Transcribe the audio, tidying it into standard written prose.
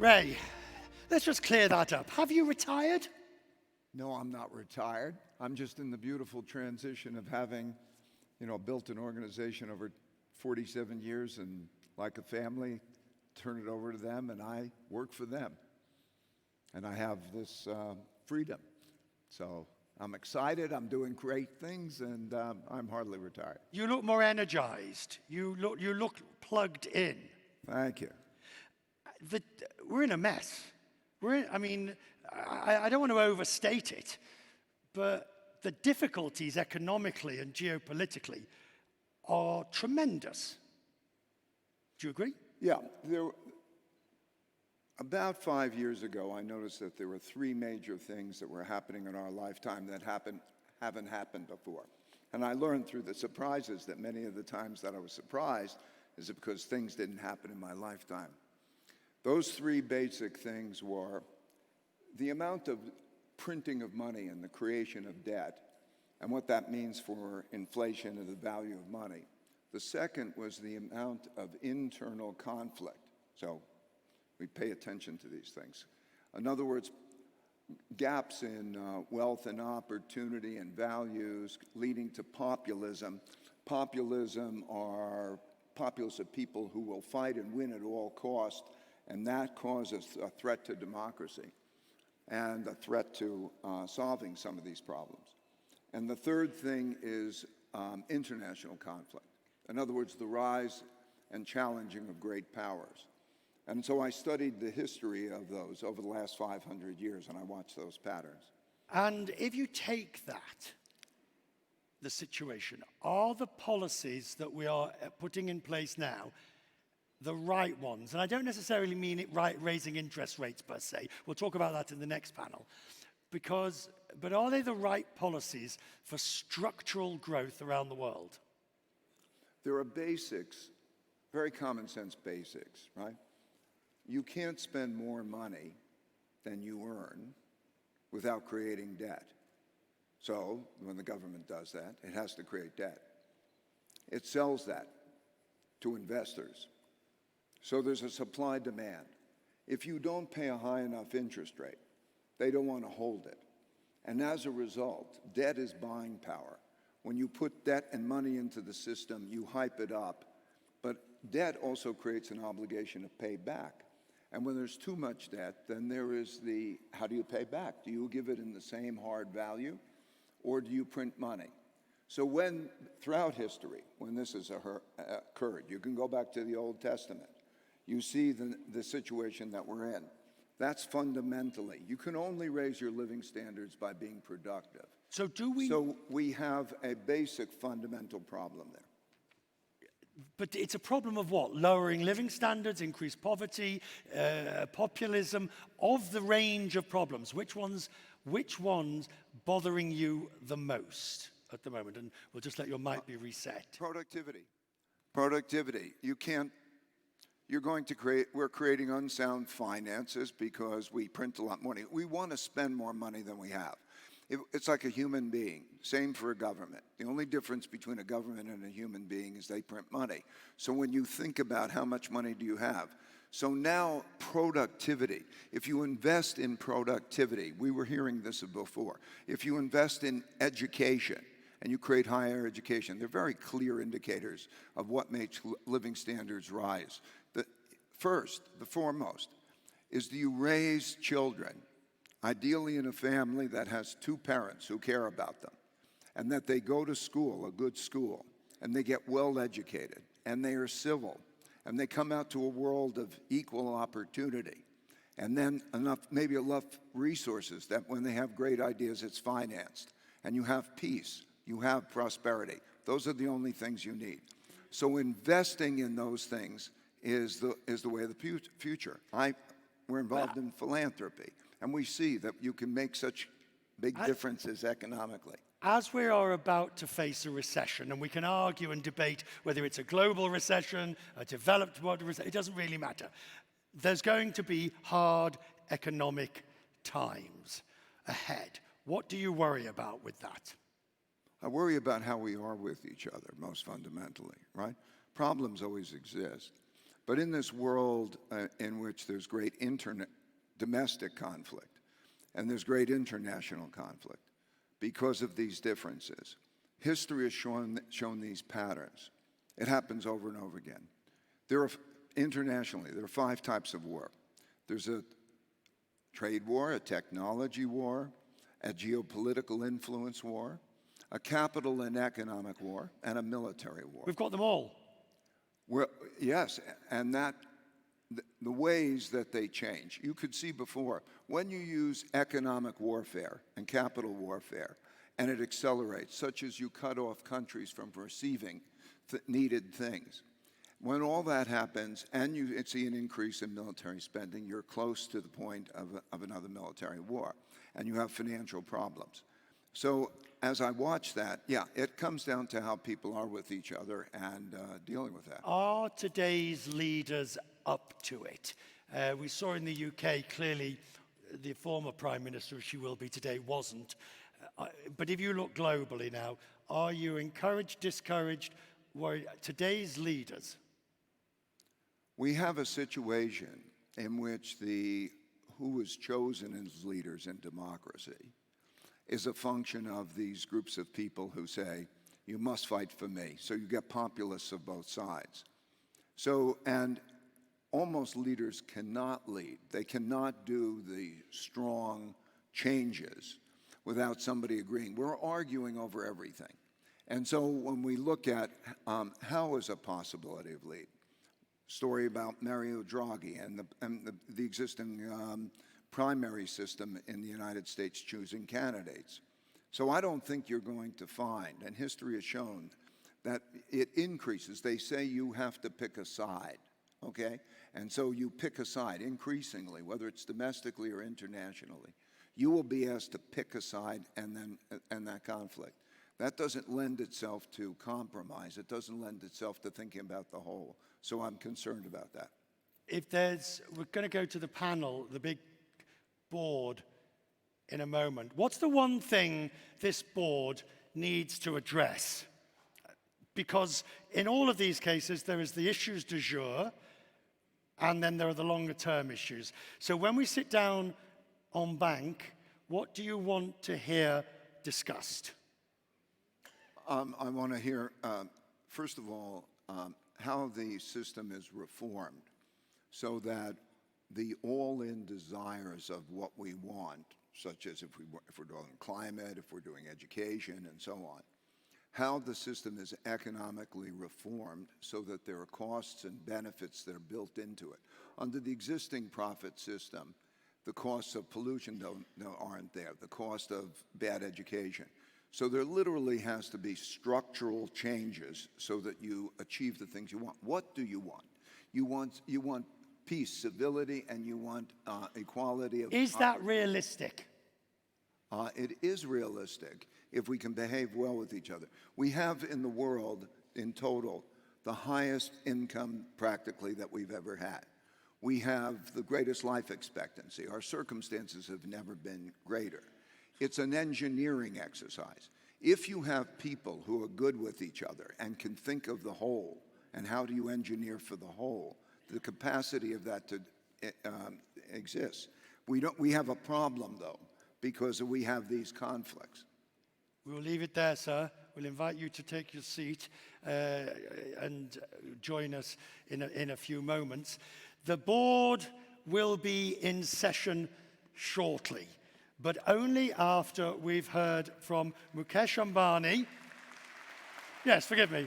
Ray, let's just clear that up. Have you retired? No, I'm not retired. I'm just in the beautiful transition of having, built an organization over 47 years and like a family, turn it over to them and I work for them. And I have this freedom. So I'm excited, I'm doing great things, and I'm hardly retired. You look more energized. You look plugged in. Thank you. We're in a mess. I don't want to overstate it, but the difficulties economically and geopolitically are tremendous. Do you agree? Yeah. About 5 years ago, I noticed that there were three major things that were happening in our lifetime that haven't happened before. And I learned through the surprises that many of the times that I was surprised is because things didn't happen in my lifetime. Those three basic things were the amount of printing of money and the creation of debt and what that means for inflation and the value of money. The second was the amount of internal conflict. So we pay attention to these things. In other words, gaps in wealth and opportunity and values leading to populism. Populism are populace of people who will fight and win at all costs, and that causes a threat to democracy and a threat to solving some of these problems. And the third thing is international conflict. In other words, the rise and challenging of great powers. And so I studied the history of those over the last 500 years, and I watched those patterns. And if you take that, the situation, are the policies that we are putting in place now the right ones? And I don't necessarily mean raising interest rates per se. We'll talk about that in the next panel. But are they the right policies for structural growth around the world? There are basics, very common sense basics, right? You can't spend more money than you earn without creating debt. So when the government does that, it has to create debt. It sells that to investors. So there's a supply demand. If you don't pay a high enough interest rate, they don't want to hold it. And as a result, debt is buying power. When you put debt and money into the system, you hype it up. But debt also creates an obligation to pay back. And when there's too much debt, then there is how do you pay back? Do you give it in the same hard value, or do you print money? So throughout history, when this has occurred, you can go back to the Old Testament, you see the situation that we're in. That's fundamentally, you can only raise your living standards by being productive. So we have a basic fundamental problem there. But it's a problem of what? Lowering living standards, increased poverty, populism, of the range of problems. Which ones bothering you the most at the moment? And we'll just let your mic be reset. Productivity. We're creating unsound finances because we print a lot more money. We want to spend more money than we have. It's like a human being. Same for a government. The only difference between a government and a human being is they print money. So when you think about how much money do you have, so now productivity. If you invest in productivity, we were hearing this before. If you invest in education and you create higher education, they're very clear indicators of what makes living standards rise. The foremost, is do you raise children ideally in a family that has two parents who care about them, and that they go to school, a good school, and they get well educated, and they are civil, and they come out to a world of equal opportunity, and then maybe enough resources that when they have great ideas, it's financed, and you have peace, you have prosperity. Those are the only things you need. So investing in those things is the way of the future. We're involved in philanthropy. And we see that you can make such big differences economically. As we are about to face a recession, and we can argue and debate whether it's a global recession, a developed world recession, it doesn't really matter. There's going to be hard economic times ahead. What do you worry about with that? I worry about how we are with each other, most fundamentally, right? Problems always exist. But in this world in which there's great domestic conflict and there's great international conflict, because of these differences, history has shown these patterns. It happens over and over again. Internationally, there are 5 types of war. There's a trade war, a technology war, a geopolitical influence war, a capital and economic war, and a military war. We've got them all. Well, yes, and the ways that they change. You could see before, when you use economic warfare and capital warfare, and it accelerates, such as you cut off countries from receiving needed things. When all that happens, and you see an increase in military spending, you're close to the point of another military war, and you have financial problems. So as I watch that, yeah, it comes down to how people are with each other and dealing with that. Are today's leaders up to it? We saw in the UK, clearly, the former Prime Minister, as she will be today, wasn't. But if you look globally now, are you encouraged, discouraged, worried? Today's leaders? We have a situation in which who is chosen as leaders in democracy is a function of these groups of people who say, you must fight for me. So you get populists of both sides. So, and almost leaders cannot lead. They cannot do the strong changes without somebody agreeing. We're arguing over everything. And so when we look at how is a possibility of lead, story about Mario Draghi and the existing primary system in the United States choosing candidates. So I don't think you're going to find, and history has shown, that it increases. They say you have to pick a side, okay? And so you pick a side increasingly, whether it's domestically or internationally. You will be asked to pick a side and that conflict. That doesn't lend itself to compromise. It doesn't lend itself to thinking about the whole. So I'm concerned about that. We're going to go to the panel, the big board, in a moment. What's the one thing this board needs to address? Because in all of these cases, there is the issues du jour, and then there are the longer term issues. So when we sit down on bank, what do you want to hear discussed? I want to hear, first of all, how the system is reformed so that the all-in desires of what we want, such as if we're doing climate, if we're doing education, and so on, how the system is economically reformed so that there are costs and benefits that are built into it. Under the existing profit system, the costs of pollution aren't there, the cost of bad education. So there literally has to be structural changes so that you achieve the things you want. What do you want? You want peace, civility, and you want equality of... Is that realistic? It is realistic if we can behave well with each other. We have in the world, in total, the highest income practically that we've ever had. We have the greatest life expectancy. Our circumstances have never been greater. It's an engineering exercise. If you have people who are good with each other and can think of the whole, and how do you engineer for the whole, the capacity of that to exists. We have a problem, though, because we have these conflicts. We will leave it there, sir. We'll invite you to take your seat and join us in a few moments. The board will be in session shortly, but only after we've heard from Mukesh Ambani. Yes, forgive me.